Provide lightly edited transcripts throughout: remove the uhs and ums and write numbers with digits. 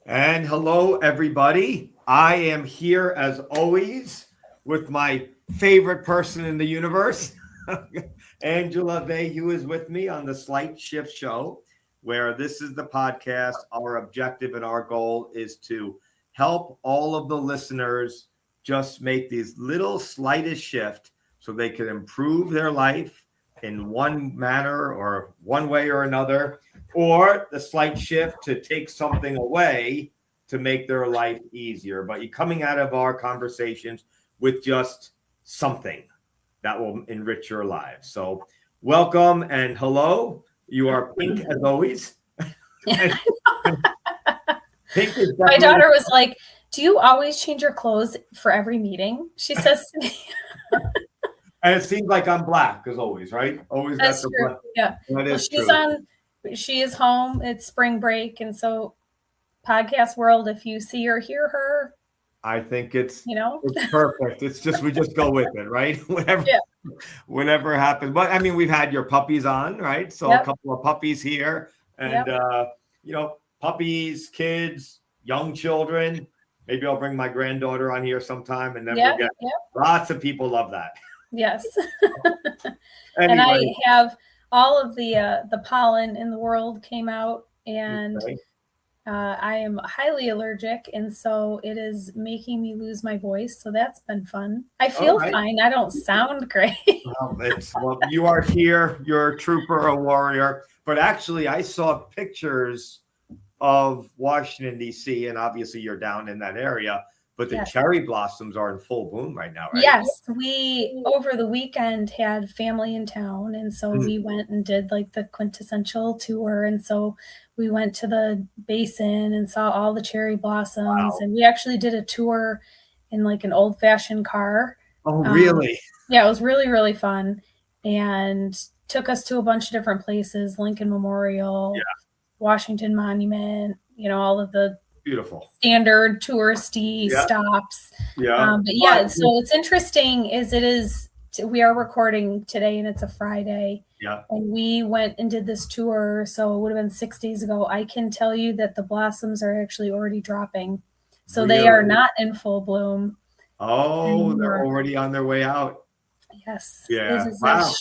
And hello, everybody. I am here as always with my favorite person in the universe, Angela Vey, who is with me on the Slight Shift Show, where this is the podcast. Our objective and our goal is to help all of the listeners just make these little slightest shift so they can improve their life in one manner or one way or another, or the slight shift to take something away to make their life easier. But you're coming out of our conversations with just something that will enrich your lives. So welcome and hello. You are Pink as always. Pink is My daughter was like, "Do you always change your clothes for every meeting?" She says to me. And it seems like I'm black as always, right? Always That's got the true. black. Yeah. That is She's true. she is home. It's spring break. And so podcast world, if you see or hear her, I think it's it's perfect. It's just we just go with it, right? Yeah. Whenever happens. But I mean, we've had your puppies on, right? So Yep. a couple of puppies here, and puppies, kids, young children. Maybe I'll bring my granddaughter on here sometime, and then we'll get lots of people love that. Yes. Anyway. And I have all of the pollen in the world came out, and Okay. I am highly allergic, and so it is making me lose my voice. So that's been fun. I feel fine. I don't sound great. Well, you are here. You're a trooper, a warrior. But actually, I saw pictures of Washington, D.C., and obviously you're down in that area. But the cherry blossoms are in full bloom right now, right? Yes. We, over the weekend, had family in town. And so we went and did like the quintessential tour. And so we went to the basin and saw all the cherry blossoms. Wow. And we actually did a tour in like an old-fashioned car. Oh, really? Yeah, it was really, really fun. And took us to a bunch of different places, Lincoln Memorial, Washington Monument, all of the beautiful standard touristy stops. But so it's interesting we are recording today and it's a Friday. Yeah. And we went and did this tour. So it would have been 6 days ago. I can tell you that the blossoms are actually already dropping. So they are not in full bloom. Oh, they're already on their way out. Yes. Yeah. This is a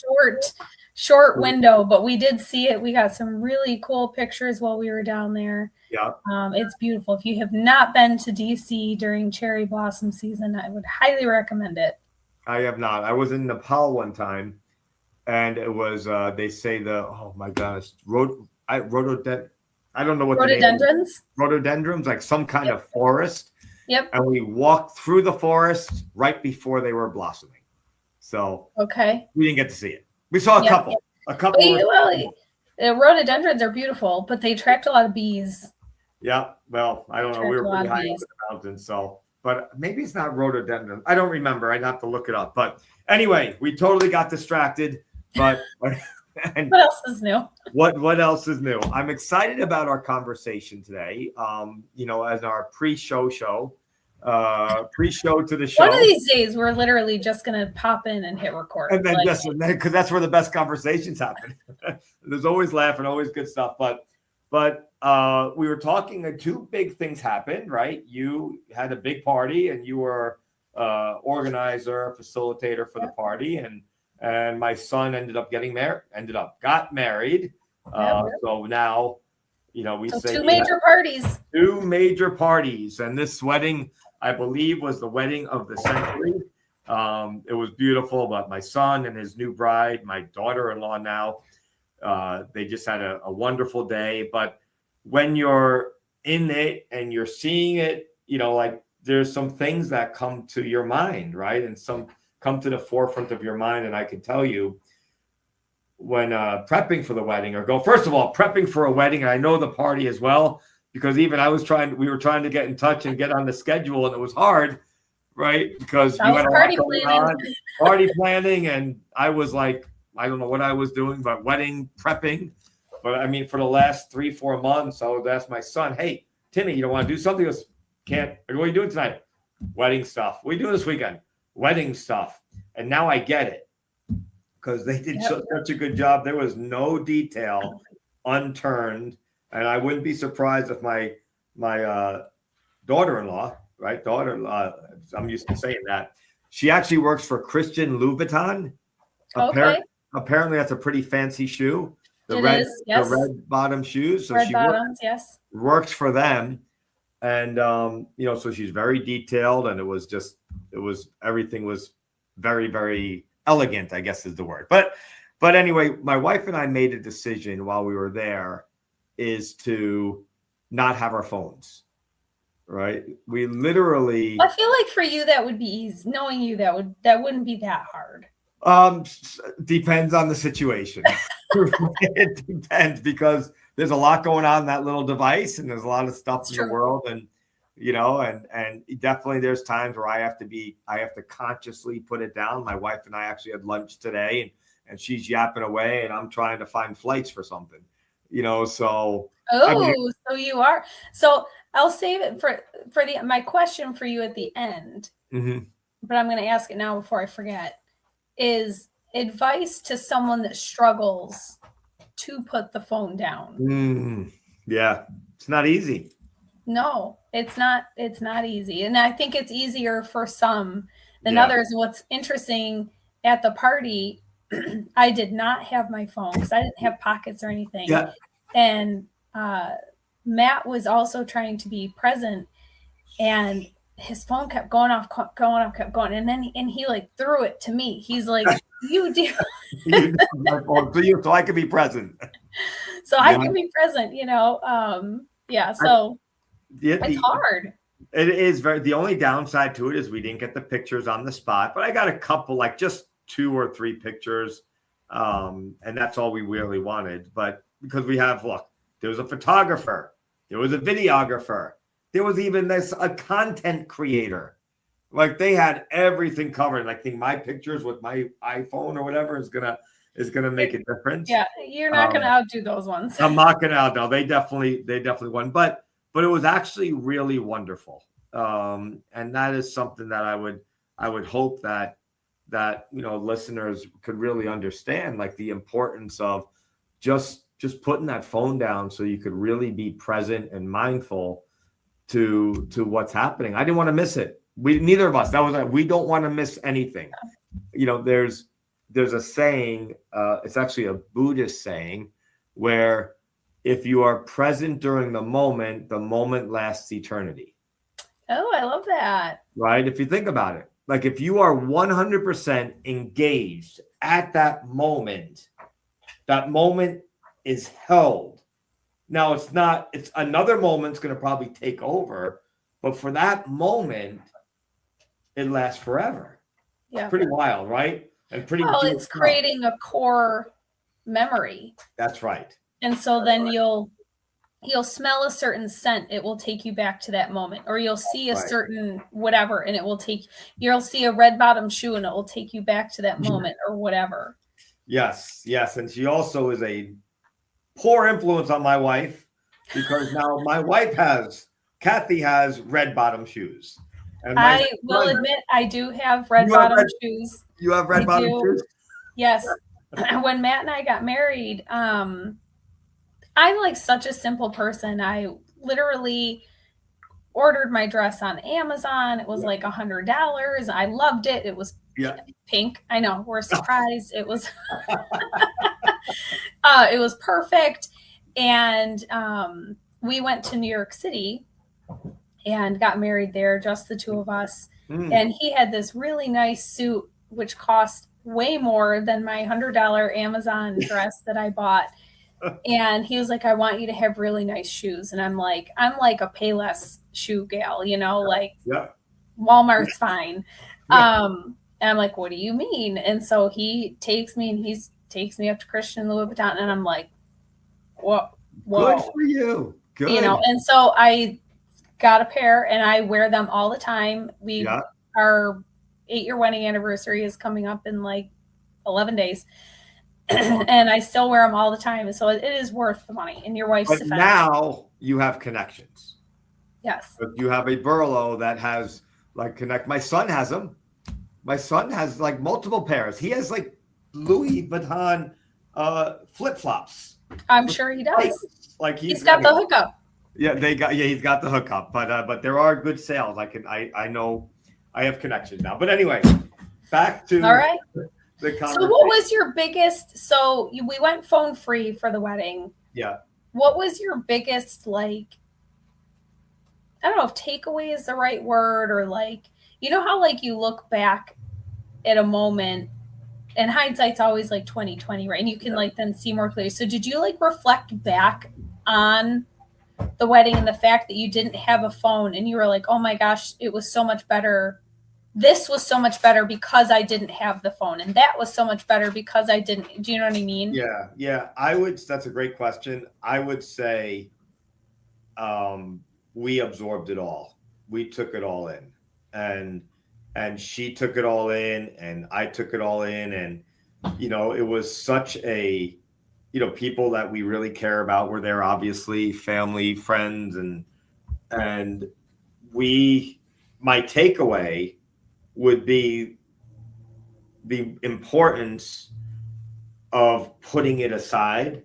short window, but we did see it. We got some really cool pictures while we were down there. Yeah. It's beautiful. If you have not been to DC during cherry blossom season, I would highly recommend it. I have not. I was in Nepal one time, and it was they say oh my gosh, I don't know what rhododendrons. Rhododendrons, like some kind of forest. Yep. And we walked through the forest right before they were blossoming. So we didn't get to see it. We saw a couple. A couple. Rhododendrons are beautiful, but they attract a lot of bees. Yeah. Well, I don't know. We were pretty high up in the mountains, but maybe it's not rhododendron. I don't remember. I'd have to look it up. But anyway, we totally got distracted. But what else is new? What else is new? I'm excited about our conversation today. As our pre-show to the show. One of these days, we're literally just going to pop in and hit record. And then because that's where the best conversations happen. There's always laughing, always good stuff. But we were talking, two big things happened, right? You had a big party and you were organizer, facilitator for the party. And my son got married. So now, we say two major parties. Two major parties. And this wedding, I believe, was the wedding of the century. It was beautiful, but my son and his new bride, my daughter-in-law now, they just had a wonderful day. But when you're in it and you're seeing it, there's some things that come to your mind, right? And some come to the forefront of your mind. And I can tell you, when prepping for the wedding first of all, prepping for a wedding, and I know the party as well, because even we were trying to get in touch and get on the schedule, and it was hard, right? Because you had party planning, and I was like, I don't know what I was doing, but wedding prepping. But I mean, for the last 3-4 months, I would ask my son, "Hey, Timmy, you don't want to do something?" He goes, "Can't. What are you doing tonight?" Wedding stuff. What are you doing this weekend? Wedding stuff. And now I get it, because they did such a good job. There was no detail unturned. And I wouldn't be surprised if my daughter-in-law, right? Daughter-in-law. I'm used to saying that. She actually works for Christian Louboutin. Okay. Apparently, that's a pretty fancy shoe. It is, yes. The red bottom shoes. So Red she bottoms, yes. works for them, and so she's very detailed, and everything was very, very elegant, I guess is the word. But anyway, my wife and I made a decision while we were there is to not have our phones. Right? We literally. I feel like for you that would be easy. Knowing you, that wouldn't be that hard. Depends on the situation. It depends, because there's a lot going on in that little device, and there's a lot of stuff in the world, and and definitely there's times where I have to consciously put it down. My wife and I actually had lunch today, and she's yapping away, and I'm trying to find flights for something, so. So you are. So I'll save it for my question for you at the end. Mm-hmm. But I'm going to ask it now before I forget. Is advice to someone that struggles to put the phone down? Yeah, it's not easy. No, it's not. It's not easy, and I think it's easier for some than others. What's interesting at the party, I did not have my phone because I didn't have pockets or anything. Yeah. And Matt was also trying to be present, and his phone kept going off, kept going. And then he like threw it to me. He's like, you do. So I can be present. So I can be present, so it's hard. It is the only downside to it is we didn't get the pictures on the spot, but I got a couple, like just 2 or 3 pictures. And that's all we really wanted. But because there was a photographer, there was a videographer, there was even a content creator. Like they had everything covered. Like, I think my pictures with my iPhone or whatever is gonna make a difference. Yeah, you're not gonna outdo those ones. I'm not gonna outdo. They definitely won. But it was actually really wonderful. And that is something that I would hope that listeners could really understand, like the importance of just putting that phone down so you could really be present and mindful to what's happening. I didn't want to miss it. Neither of us. That was we don't want to miss anything. There's a saying, it's actually a Buddhist saying, where if you are present during the moment lasts eternity. Oh, I love that. Right? If you think about it, like if you are 100% engaged at that moment is held. Now it's another moment's going to probably take over, but for that moment, it lasts forever. Yeah. Pretty wild, right? And pretty well, it's creating a core memory. That's right. And so then you'll smell a certain scent, it will take you back to that moment, or you'll see a certain whatever, and you'll see a red bottom shoe and it will take you back to that moment or whatever. Yes. And she also is a poor influence on my wife, because now my wife Kathy has red bottom shoes. And I will admit I do have red bottom shoes. You have red bottom shoes? Yes. When Matt and I got married, I'm like such a simple person. I literally ordered my dress on Amazon. It was like $100. I loved it. It was pink. I know, we're surprised. It was it was perfect. And we went to New York City and got married there, just the two of us. And he had this really nice suit, which cost way more than my $100 Amazon dress that I bought. And he was like, I want you to have really nice shoes. And I'm like a Payless shoe gal, Walmart's fine. And I'm like, what do you mean? And so he takes me up to Christian Louboutin, and I'm like, whoa. Good for you. Good. And so I got a pair and I wear them all the time. Our 8-year wedding anniversary is coming up in like 11 days. And I still wear them all the time. So it is worth the money. And your wife's defense. Now you have connections. Yes. If you have a Burlow that has my son has them. My son has like multiple pairs. He has like Louis Vuitton flip-flops. I'm sure he does. Like he's got the hookup. Yeah, he's got the hookup, but there are good sales. I know I have connections now. But anyway, back to All right. the So conversation. what was your biggest, we went phone free for the wedding. Yeah. What was your biggest, like, I don't know if takeaway is the right word, or like, you know how like you look back at a moment, and hindsight's always like 2020, right? And you can like then see more clearly. So did you like reflect back on the wedding and the fact that you didn't have a phone and you were like, oh my gosh, it was so much better. This was so much better because I didn't have the phone, and that was so much better because I didn't. Do you know what I mean? Yeah. That's a great question. I would say we absorbed it all. We took it all in, and she took it all in, and I took it all in, and it was such a people that we really care about were there, obviously family, friends, and my takeaway would be the importance of putting it aside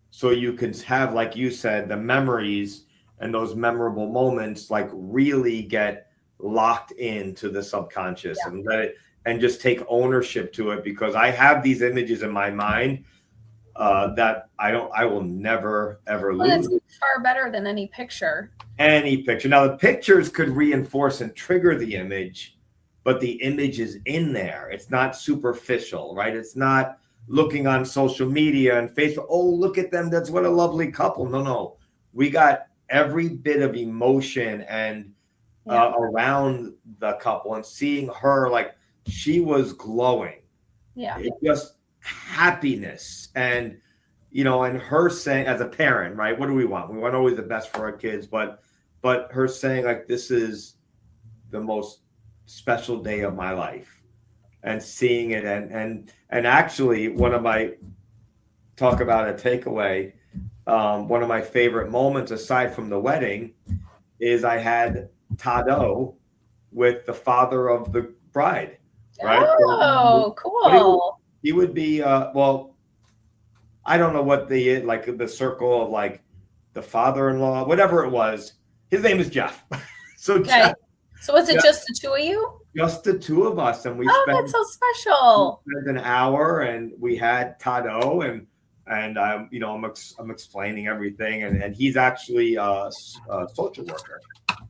so you can have, like you said, the memories and those memorable moments like really get locked into the subconscious, and let it, and just take ownership to it, because I have these images in my mind that I will never ever lose. It's far better than any picture. Any picture. Now the pictures could reinforce and trigger the image, but the image is in there. It's not superficial, right? It's not looking on social media and Facebook. Oh, look at them. That's what a lovely couple. No. We got every bit of emotion and around the couple, and seeing her, like, she was glowing. Yeah. It just happiness. And, and her saying, as a parent, right? What do we want? We want always the best for our kids, but her saying, like, this is the most special day of my life, and seeing it, and actually one of my, talk about a takeaway, one of my favorite moments aside from the wedding is I had Tado with the father of the bride, right? Oh, cool. He would be well, I don't know what the circle of, like, the father-in-law, whatever it was. His name is Jeff. So okay. Jeff, so was it just the two of you? Just the two of us, and we that's so special. An hour, and we had Tado, and I'm explaining everything, and he's actually a social worker,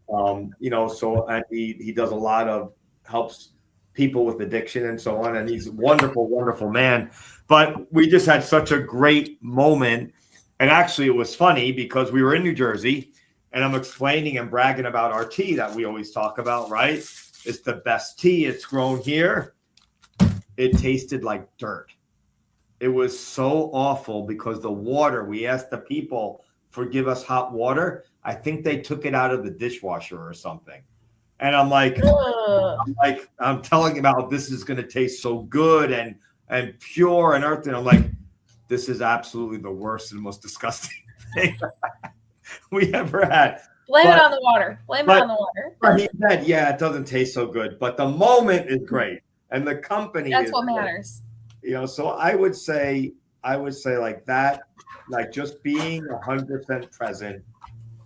so, and he does a lot of, helps people with addiction and so on, and he's a wonderful man. But we just had such a great moment, and actually it was funny because we were in New Jersey, and I'm explaining and bragging about our tea that we always talk about, right? It's the best tea. It's grown here. It tasted like dirt. It was so awful because the water, we asked the people for give us hot water. I think they took it out of the dishwasher or something. And I'm like, I'm telling about this is going to taste so good and pure and earthy. And I'm like, this is absolutely the worst and most disgusting thing we ever had. Blame it on the water. But he said, yeah, it doesn't taste so good, but the moment is great, and the company. That's what matters. So I would say like that, like just being 100% present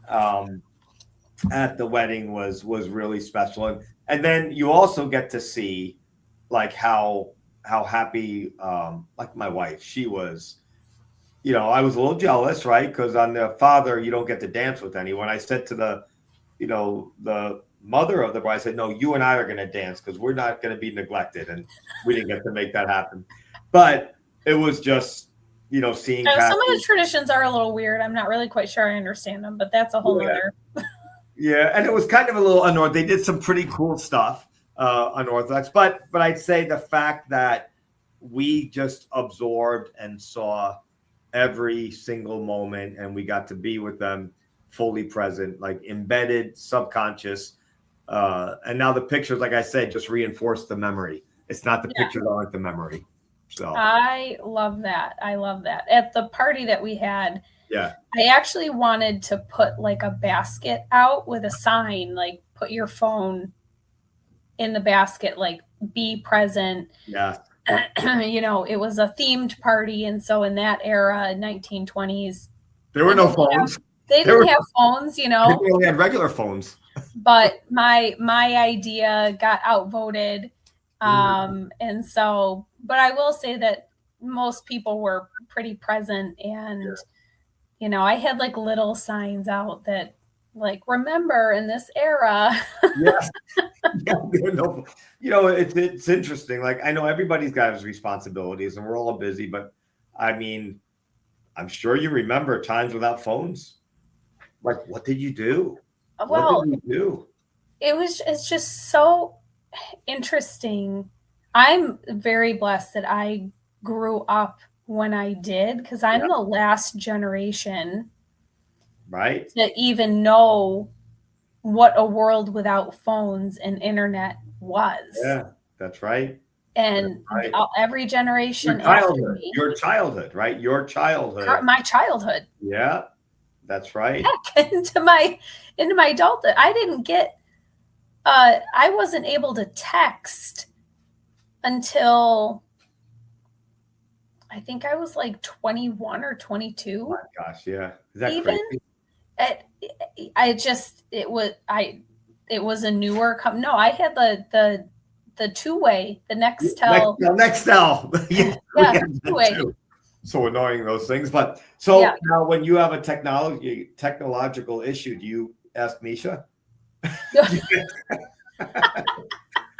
at the wedding was really special, and then you also get to see like how happy like my wife, she was. I was a little jealous, right? Because on the father, you don't get to dance with anyone. I said to the mother of the bride, I said, no, you and I are going to dance because we're not going to be neglected. And we didn't get to make that happen. But it was just, seeing. Some of the traditions are a little weird. I'm not really quite sure I understand them, but that's a whole other. Yeah. And it was kind of a little unorthodox. They did some pretty cool stuff, unorthodox. But I'd say the fact that we just absorbed and saw every single moment, and we got to be with them fully present, like embedded, subconscious. And now the pictures, like I said, just reinforce the memory. It's not the pictures that aren't the memory. So I love that. At the party that we had, I actually wanted to put like a basket out with a sign, like put your phone in the basket, like be present. Yeah. It was a themed party, and so in that era, 1920s, there were no phones. They didn't have phones, They only had regular phones. but my idea got outvoted. And so, but I will say that most people were pretty present, and I had like little signs out that like, remember in this era. Yes. It's interesting. Like, I know everybody's got his responsibilities and we're all busy, but I mean, I'm sure you remember times without phones. Like, what did you do? Well, what did you do? It's just so interesting. I'm very blessed that I grew up when I did, because I'm the last generation, right, to even know what a world without phones and internet was. Yeah, that's right. And That's right. Every generation Your after me, childhood, right? Your childhood. my childhood. Yeah, that's right. Heck, into my adulthood, I didn't get. I wasn't able to text until I think I was like 21 or 22. Oh my gosh, yeah. Is that Even crazy? It was a newer no, I had the two-way, the Nextel. Nextel. Yeah, two-way. So annoying, those things. But now when you have a technological issue, do you ask Misha?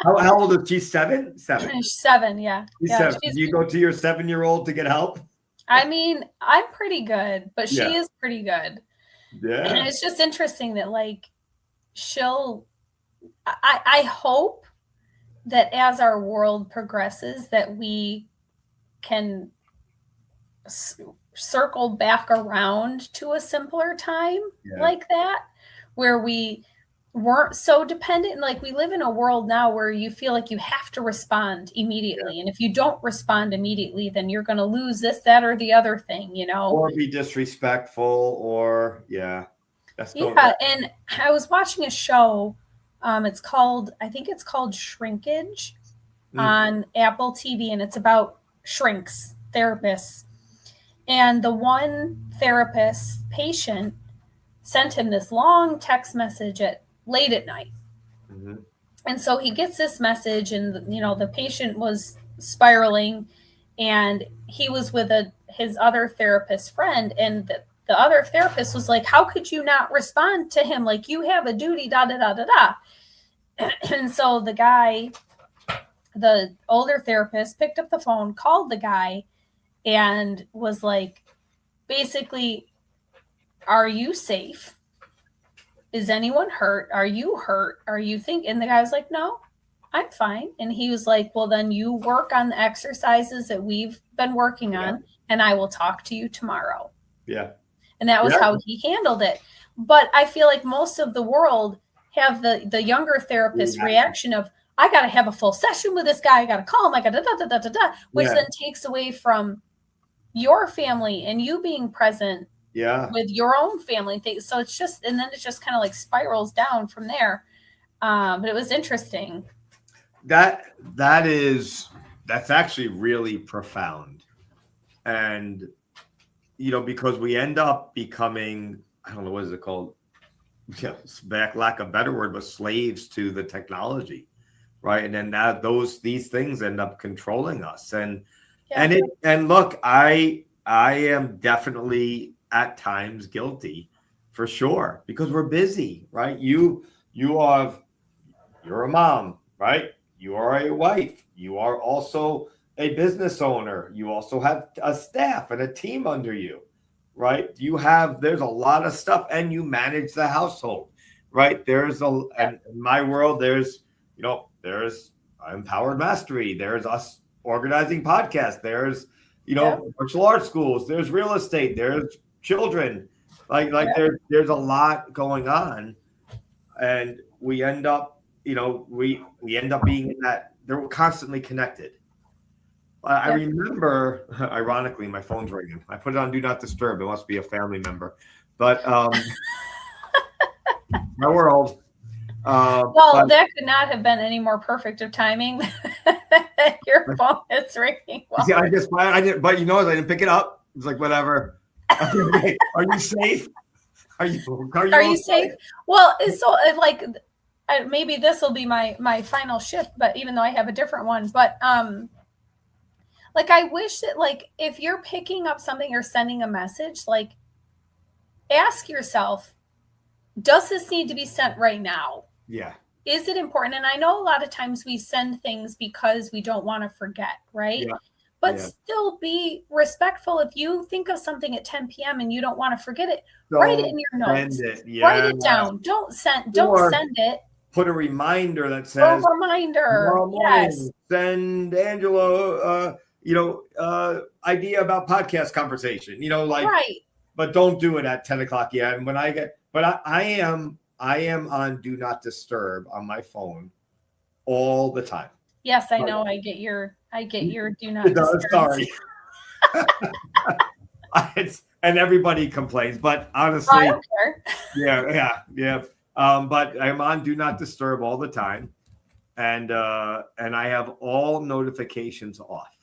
How old is she? 7? 7. 7, yeah. She's 7. Do you go to your 7-year-old to get help? I mean, I'm pretty good, but she is pretty good. Yeah. And it's just interesting that like I hope that as our world progresses that we can circle back around to a simpler time like that, where we weren't so dependent. Like, we live in a world now where you feel like you have to respond immediately. And if you don't respond immediately, then you're going to lose this, that, or the other thing, or be disrespectful, or And I was watching a show. I think it's called Shrinkage on Apple TV, and it's about shrinks, therapists. And the one therapist patient sent him this long text message late at night. And so he gets this message, and the patient was spiraling, and he was with his other therapist friend, and the other therapist was like, how could you not respond to him? Like, you have a duty, da da da da da. And so the older therapist picked up the phone, called the guy, and was like, basically, are you safe? Is anyone hurt? Are you hurt? Are you thinking? And the guy was like, no, I'm fine. And he was like, well, then you work on the exercises that we've been working on, and I will talk to you tomorrow. Yeah. And that was how he handled it. But I feel like most of the world have the younger therapist reaction of, I got to have a full session with this guy. I got to call him. I got to da-da-da-da-da, which then takes away from your family and you being present with your own family things. So it's just, and then it just kind of like spirals down from there. But it was interesting. That's actually really profound. And, because we end up becoming, I don't know, what is it called? Lack of a better word, but slaves to the technology. Right. And then these things end up controlling us. And look, I am definitely at times guilty, for sure, because we're busy, right? You're a mom, right? You are a wife. You are also a business owner. You also have a staff and a team under you, right? There's a lot of stuff, and you manage the household, right? In my world, there's Empowered Mastery. There's us organizing podcasts. There's, virtual art schools. There's real estate. There's children. There's a lot going on, and we end up, we end up being in that. They're constantly connected. I remember, ironically, my phone's ringing. I put it on Do Not Disturb. It must be a family member, but my world. That could not have been any more perfect of timing. Your phone is ringing. I didn't. But I didn't pick it up. It's like, whatever. Are you safe? Are Are you safe? Well, it's so like maybe this will be my final shift, but even though I have a different one, but like I wish that like if you're picking up something or sending a message, like ask yourself, does this need to be sent right now? Yeah. Is it important? And I know a lot of times we send things because we don't want to forget, right? Yeah. But Yeah. still be respectful. If you think of something at 10 p.m. and you don't want to forget it, write it in your notes. Write it down. Don't send it. Put a reminder that says a reminder. Yes. Send Angela idea about podcast conversation. Right. But don't do it at 10 o'clock yet. And when I am on do not disturb on my phone all the time. Yes, I know. I get your do not disturb. Sorry. And everybody complains, but honestly, I don't care. Yeah. But I'm on do not disturb all the time, and I have all notifications off.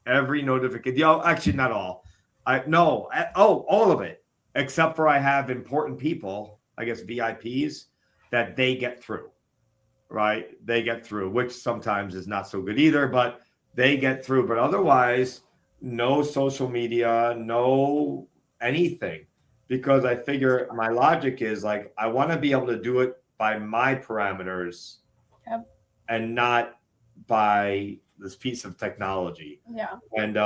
Every notification. Actually, not all. All of it, except for I have important people, I guess VIPs, that they get through. Right? They get through, which sometimes is not so good either, but they get through. But otherwise, no social media, no anything, because I figure my logic is like, I want to be able to do it by my parameters. Yep. And not by this piece of technology. Yeah. And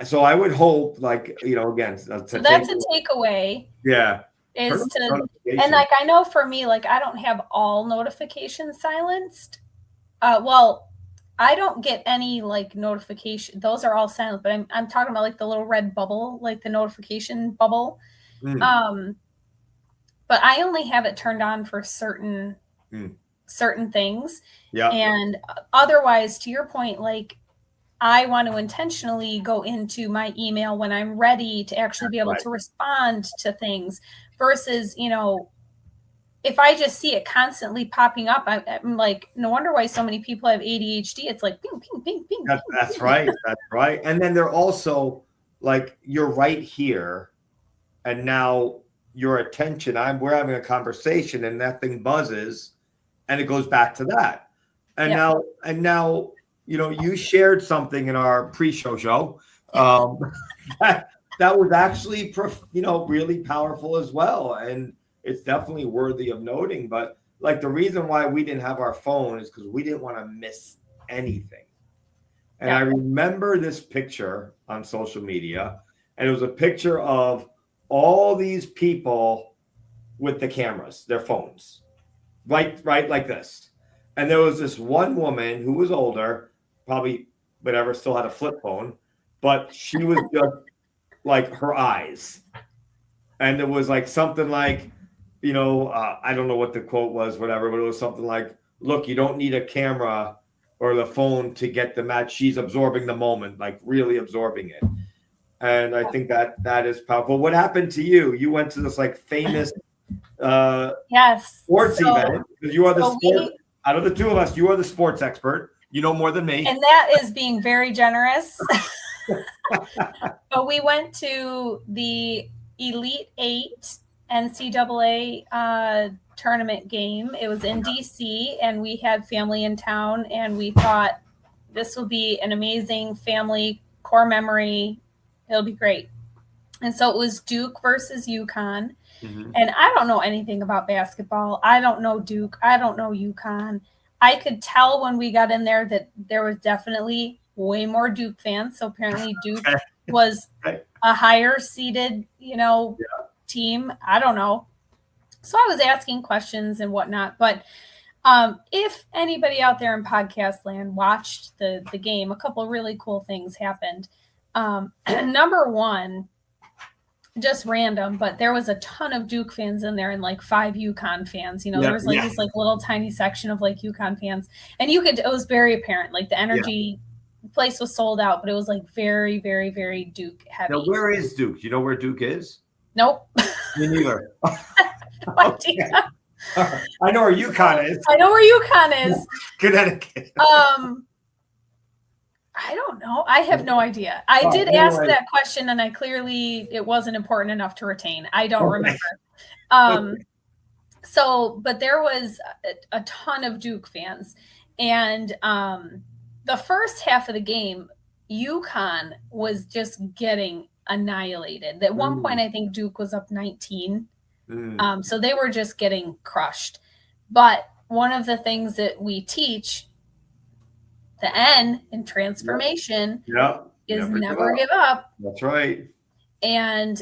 so I would hope, like, again, so that's a takeaway. Yeah. Is to, and like, I know for me, like, I don't have all notifications silenced. Well, I don't get any like notification. Those are all silent, but I'm talking about like the little red bubble, like the notification bubble. But I only have it turned on for certain things. Yeah. And otherwise, to your point, like, I want to intentionally go into my email when I'm ready to actually be able to respond to things versus, if I just see it constantly popping up, I'm like, no wonder why so many people have ADHD. It's like, ping, ping, ping, ping. That's ping. Right. That's right. And then they're also like, you're right here. And now your attention, we're having a conversation and that thing buzzes and it goes back to that. And now, you shared something in our pre-show show that was actually, really powerful as well. And it's definitely worthy of noting. But like, the reason why we didn't have our phone is because we didn't want to miss anything. And I remember this picture on social media, and it was a picture of all these people with the cameras, their phones, right like this. And there was this one woman who was older, probably whatever, still had a flip phone, but she was just like her eyes. And it was like something like, I don't know what the quote was, whatever, but it was something like, look, you don't need a camera or the phone to get the match. She's absorbing the moment, like really absorbing it. And I think that is powerful. What happened to you? You went to this like famous sports event, because you are the sport. Out of the two of us, you are the sports expert. You know more than me. And that is being very generous. But we went to the Elite Eight NCAA tournament game. It was in DC, and we had family in town, and we thought this will be an amazing family core memory. It'll be great. And so it was Duke versus UConn. Mm-hmm. And I don't know anything about basketball. I don't know Duke. I don't know UConn. I could tell when we got in there that there was definitely way more Duke fans. So apparently Duke was a higher seeded, team. I don't know. So I was asking questions and whatnot. But if anybody out there in podcast land watched the game, a couple of really cool things happened. Number one, just random, but there was a ton of Duke fans in there and like 5 UConn fans. There was like this like little tiny section of like UConn fans, and it was very apparent, like the energy. The place was sold out, but it was like very, very, very Duke heavy. Now, where is Duke? You know where Duke is? Nope. Me neither. No idea. Right. I know where UConn is. I know where UConn is. Connecticut. I don't know. I have no idea. I did ask that question, and it wasn't important enough to retain. I don't remember. But there was a ton of Duke fans, and the first half of the game, UConn was just getting annihilated. At one point, I think Duke was up 19. So they were just getting crushed. But one of the things that we teach, the N in transformation, is never give up. That's right. And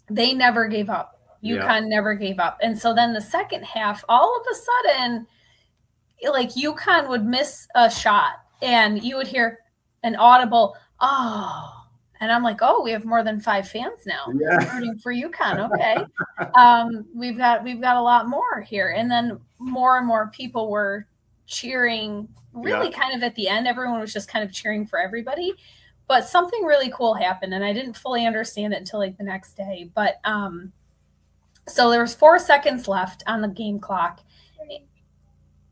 they never gave up. UConn never gave up. And so then the second half, all of a sudden, like UConn would miss a shot and you would hear an audible, oh. And I'm like, oh, we have more than 5 fans now rooting for UConn. Okay. We've got a lot more here. And then more and more people were cheering really kind of at the end. Everyone was just kind of cheering for everybody. But something really cool happened, and I didn't fully understand it until like the next day. But so there was 4 seconds left on the game clock.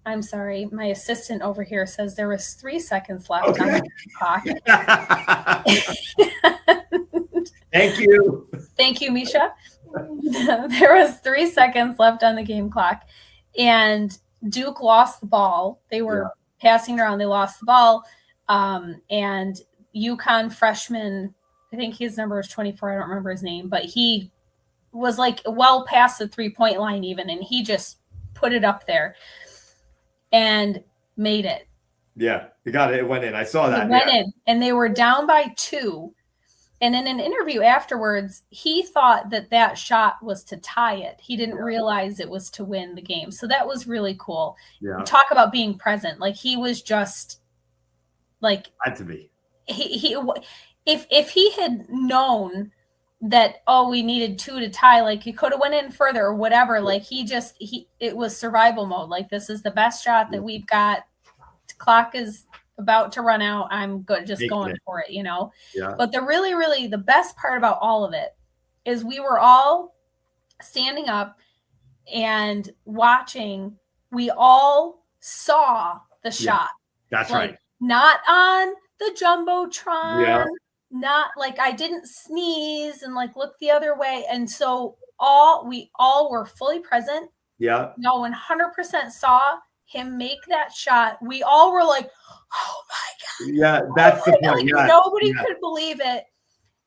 I'm sorry, my assistant over here says there was 3 seconds left on the game clock. Thank you. Thank you, Misha. There was 3 seconds left on the game clock, and Duke lost the ball. They were passing around. They lost the ball, and UConn freshman, I think his number was 24. I don't remember his name, but he was like well past the 3-point line even, and he just put it up there and made it. Yeah, you got it. It went in. I saw that. It went in, and they were down by 2. And in an interview afterwards, he thought that shot was to tie it. He didn't realize it was to win the game. So that was really cool. Yeah. Talk about being present. Like he was just like had to be. If he had known that, oh, we needed 2 to tie, like he could have went in further or whatever. Like it was survival mode. Like this is the best shot that we've got. The clock is about to run out. I'm good, just going for it, you know? Yeah. But the really, really, the best part about all of it is we were all standing up and watching. We all saw the shot. That's like, right. Not on the Jumbotron. Yeah. Not like I didn't sneeze and like look the other way. And so we all were fully present. Yeah. No, 100% saw him make that shot. We all were like, oh my God. Yeah, that's the point. Like, nobody could believe it.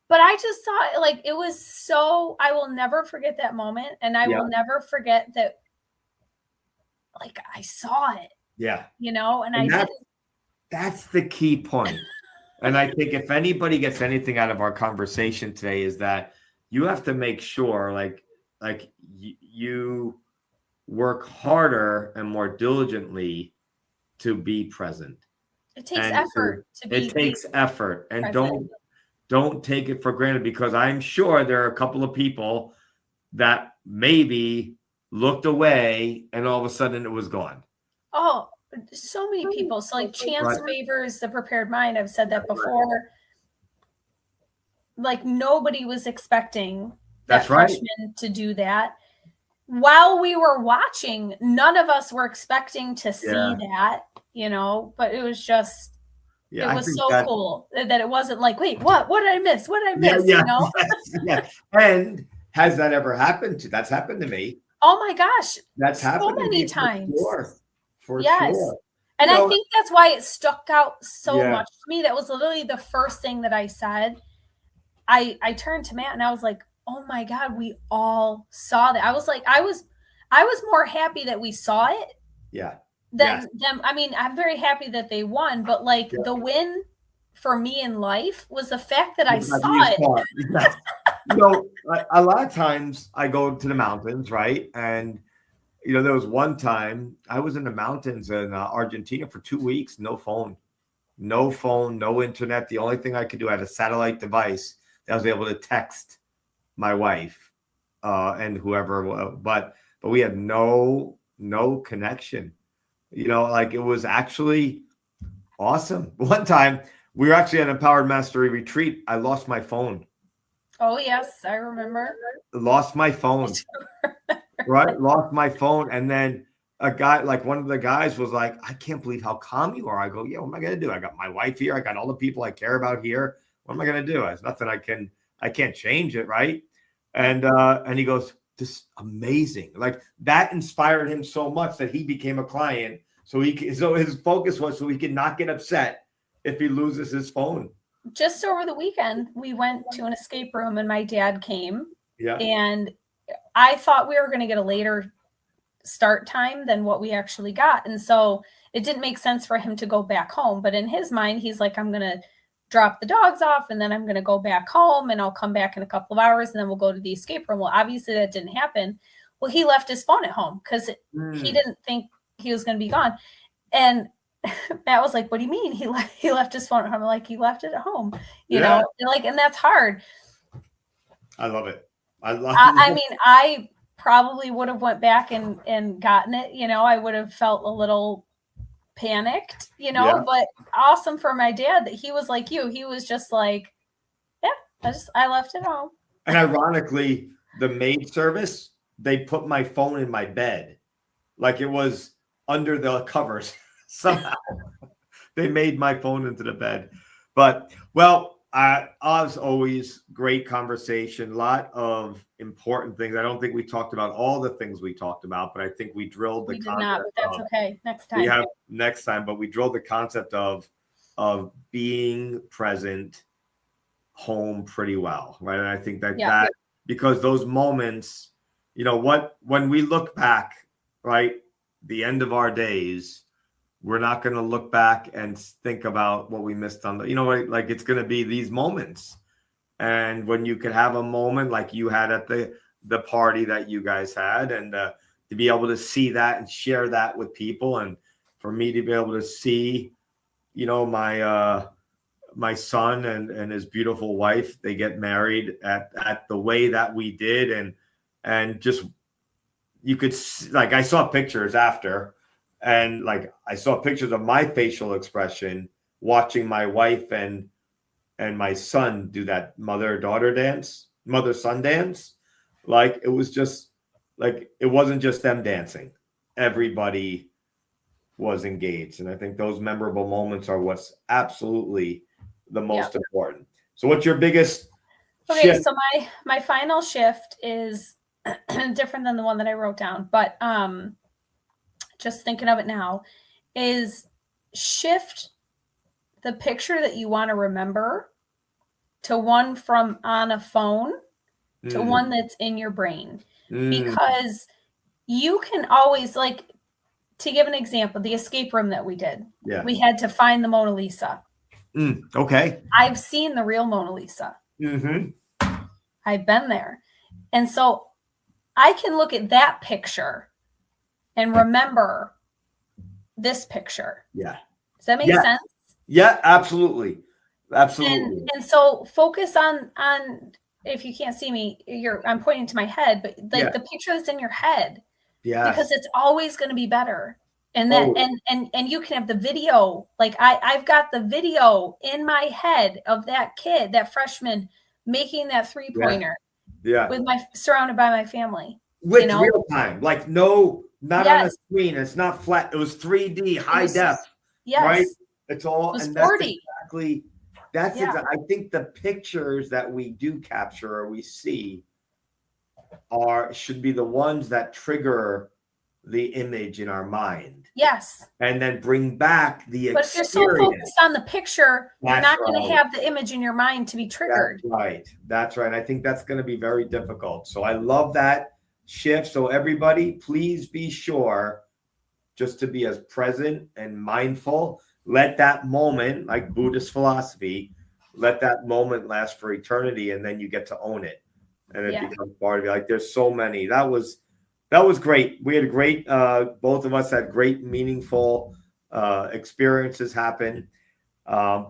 But I just thought like it was so, I will never forget that moment. And I will never forget that like I saw it. Yeah. You know, and I didn't. That's the key point. And I think if anybody gets anything out of our conversation today is that you have to make sure like you work harder and more diligently to be present. It takes effort to be. It takes effort, and present. don't take it for granted, because I'm sure there are a couple of people that maybe looked away and all of a sudden it was gone. Oh, so many people. So like chance favors the prepared mind. I've said that before. Like nobody was expecting that freshman to do that. While we were watching, none of us were expecting to see that, you know, but it was just, it was so cool that it wasn't like, wait, what did I miss? What did I miss? You know? And has that ever happened to? That's happened to me. Oh my gosh. That's happened so many times. For sure. And I think that's why it stuck out so much to me. That was literally the first thing that I said. I turned to Matt and I was like, oh my God, we all saw that. I was like, I was more happy that we saw it. Yeah. Than them. I mean, I'm very happy that they won, but like the win for me in life was the fact that I saw it. You know, a lot of times I go to the mountains, right? And you know, there was one time I was in the mountains in Argentina for 2 weeks, no phone, no internet. The only thing I could do, I had a satellite device that I was able to text my wife and whoever, but we had no connection. You know, like it was actually awesome. One time we were actually at an Empowered Mastery retreat. I lost my phone. Oh yes, I remember. Lost my phone. Right, lost my phone, and then a guy, like one of the guys was like, I can't believe how calm you are. I go, yeah, what am I going to do? I got my wife here. I got all the people I care about here. What am I going to do? There's nothing I can't change it. Right. And he goes, this is amazing. Like that inspired him so much that he became a client. So his focus was so he could not get upset if he loses his phone. Just over the weekend, we went to an escape room and my dad came. Yeah. And I thought we were going to get a later start time than what we actually got. And so it didn't make sense for him to go back home. But in his mind, he's like, I'm going to drop the dogs off and then I'm going to go back home and I'll come back in a couple of hours and then we'll go to the escape room. Well, obviously that didn't happen. Well, he left his phone at home because he didn't think he was going to be gone. And Matt was like, what do you mean? He left his phone at home. I'm like, he left it at home, you know, like, and that's hard. I love it. I mean, I probably would have went back and gotten it, you know, I would have felt a little panicked, you know, but awesome for my dad that he was like you. He was just like, yeah, I left it home. And ironically, the maid service, they put my phone in my bed. Like it was under the covers. Somehow they made my phone into the bed. But well, as always, great conversation, a lot of important things. I don't think we talked about all the things we talked about, but I think we drilled the concept. We did not, but that's okay. Next time. We have next time, but we drilled the concept of being present home pretty well, right? And I think that because those moments, you know, when we look back, right, the end of our days, we're not going to look back and think about what we missed on the, you know, like it's going to be these moments. And when you could have a moment like you had at the party that you guys had, and to be able to see that and share that with people, and for me to be able to see, you know, my son and his beautiful wife, they get married at the way that we did, and just you could see, like I saw pictures after. And like I saw pictures of my facial expression watching my wife and my son do that mother-son dance. Like it was just like it wasn't just them dancing. Everybody was engaged. And I think those memorable moments are what's absolutely the most important. So what's your biggest shift? So my final shift is different than the one that I wrote down, but just thinking of it now, is shift the picture that you want to remember to one from on a phone to one that's in your brain. Because you can always, like, to give an example, the escape room that we did, we had to find the Mona Lisa. Okay. I've seen the real Mona Lisa. I've been there. And so I can look at that picture and remember this picture. Yeah. Does that make sense? Yeah, absolutely. Absolutely. And so focus on, if you can't see me, I'm pointing to my head, but like the picture that's in your head. Yeah. Because it's always going to be better. And then and you can have the video. Like I've got the video in my head of that kid, that freshman making that 3-pointer. Yeah. With surrounded by my family. With real time. Like not on a screen. It's not flat. It was 3D, high def. Yes. Right? It's all. It was and 40. That's exactly. I think the pictures that we do capture or we see should be the ones that trigger the image in our mind. Yes. And then bring back the experience. But if you're so focused on the picture, you're not going to have the image in your mind to be triggered. That's right. I think that's going to be very difficult. So I love that shift. So everybody, please be sure just to be as present and mindful. Let that moment, like Buddhist philosophy, let that moment last for eternity, and then you get to own it, and it becomes part of you. Like there's so many. That was great. We had a great. Both of us had great, meaningful experiences happen.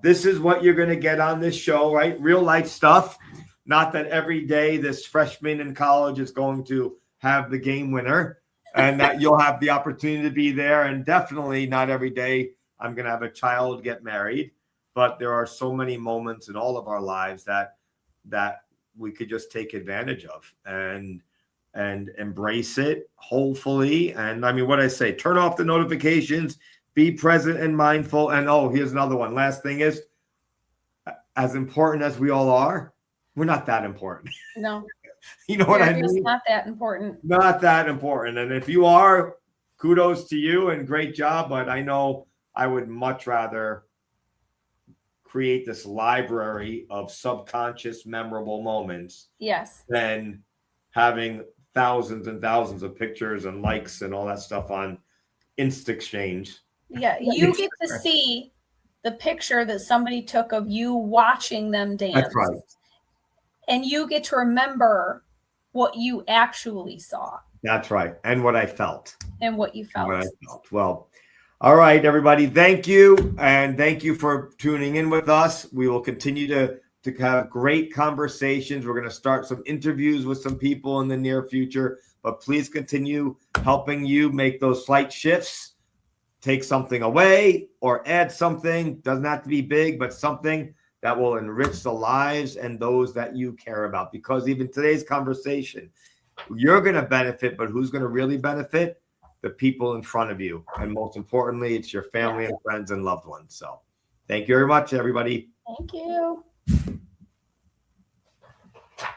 This is what you're going to get on this show, right? Real life stuff. Not that every day this freshman in college is going to have the game winner and that you'll have the opportunity to be there. And definitely not every day I'm going to have a child get married. But there are so many moments in all of our lives that we could just take advantage of. And and embrace it, hopefully. And I mean, what I say, turn off the notifications, be present and mindful. And oh, here's another one. Last thing is, as important as we all are, we're not that important. No, You know what I it's mean? not that important. Not that important. And if you are, kudos to you and great job. But I know I would much rather create this library of subconscious memorable moments Yes. than having thousands and thousands of pictures and likes and all that stuff on Insta Exchange. Yeah, you get to see the picture that somebody took of you watching them dance. That's right. And you get to remember what you actually saw That's right. And what I felt. and what you felt. What I felt. Well, all right, everybody. Thank you. And thank you for tuning in with us. We will continue to have great conversations. We're going to start some interviews with some people in the near future. But please continue helping you make those slight shifts. Take something away or add something. Doesn't have to be big, but something that will enrich the lives and those that you care about. Because even today's conversation, you're going to benefit, but who's going to really benefit? The people in front of you. And most importantly, it's your family and friends and loved ones. So thank you very much, everybody. Thank you.